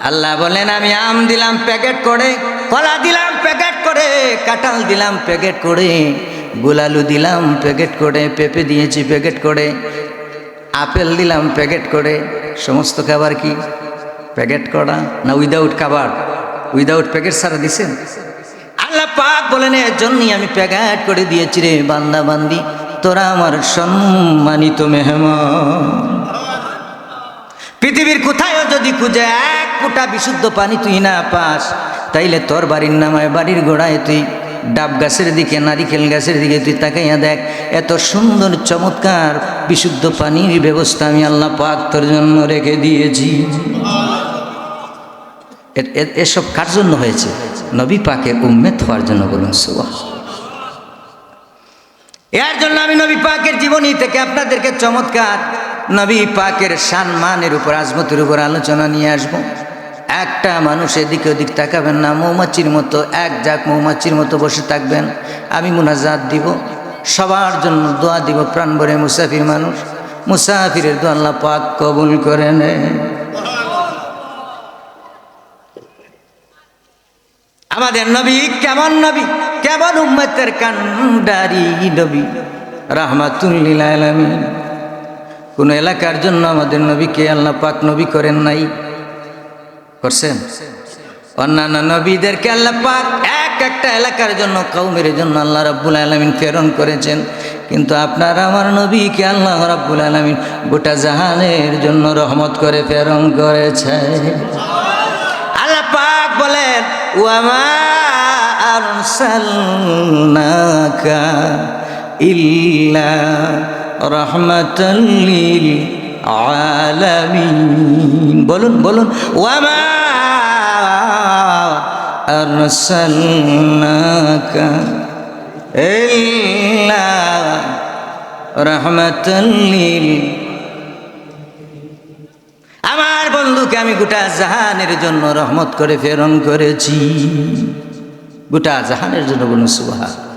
আল্লাহ বলেন আমি আম দিলাম প্যাকেট করে, কলা দিলাম প্যাকেট করে, কাঁঠাল দিলাম প্যাকেট করে, গোলালু দিলাম প্যাকেট করে, পেঁপে দিয়েছি প্যাকেট করে, আপেল দিলাম প্যাকেট করে। সমস্ত খাবার কি প্যাকেট করা না উইদাউট খাবার, উইদাউট প্যাকেট ছাড়া দিছেন? আল্লাহ পাক বলেন এর জন্যই আমি প্যাকেট করে দিয়েছি রে বান্দা বান্দি, তোরা আমার সম্মানিত মেহমান। পৃথিবীর কোথায়ও যদি খুঁজে এক ফোঁটা বিশুদ্ধ পানি তুই না পাস, তাইলে তোর বাড়ির নামায় বাড়ির গোড়ায় তুই ডাব গাছের দিকে, নারিকেল গাছের দিকে তুই তাকাইয়া দেখ, এত সুন্দর চমৎকার বিশুদ্ধ পানির ব্যবস্থা আমি আল্লাহ পাক তোর জন্য রেখে দিয়েছি। এসব কার জন্য হয়েছে? নবী পাকের উম্মত হওয়ার জন্য। বলুন সুবহানাল্লাহ। এর জন্য আমি নবী পাকের জীবনী থেকে আপনাদেরকে চমৎকার নবী পাকের সম্মানের উপর, আজমতের উপর আলোচনা নিয়ে আসব। একটা মানুষ এদিকে ওদিক তাকাবেন না, মৌমাছির মতো এক ঝাঁক মৌমাছির মতো বসে থাকবেন। আমি মুনাজাত দিব, সবার জন্য দোয়া দিব। প্রাণ ভরে মুসাফির মানুষ, মুসাফিরের দোয়া আল্লাহ পাক কবুল করে নেন। আমাদের নবী কেমন নবী, কেমন উম্মতের কান্ডারি নবী, রাহমাতুল লিল আলামিন। কোন এলাকার জন্য আমাদের নবীকে আল্লাহ পাক নবী করেন নাই? করছেন? অন্যান্য নবীদেরকে আল্লাহ পাক এক একটা এলাকার জন্য, কওমের জন্য আল্লাহ রাব্বুল আলামিন প্রেরণ করেছেন। কিন্তু আপনার আমার নবীকে আল্লাহ রাব্বুল আলামিন গোটা জাহানের জন্য রহমত করে প্রেরণ করেছে। আল্লাহ পাক বলেন ওয়ামা আরসালনাকা ইল্লা রাহমাতাল লিল আলামিন। বলুন বলুন, ওয়ামা আরসালনাকা ইল্লা রাহমাতাল লিল। আমার বন্ধুকে আমি গোটা জাহানের জন্য রহমত করে প্রেরণ করেছি, গোটা জাহানের জন্য। বলুন সুবহানাল্লাহ।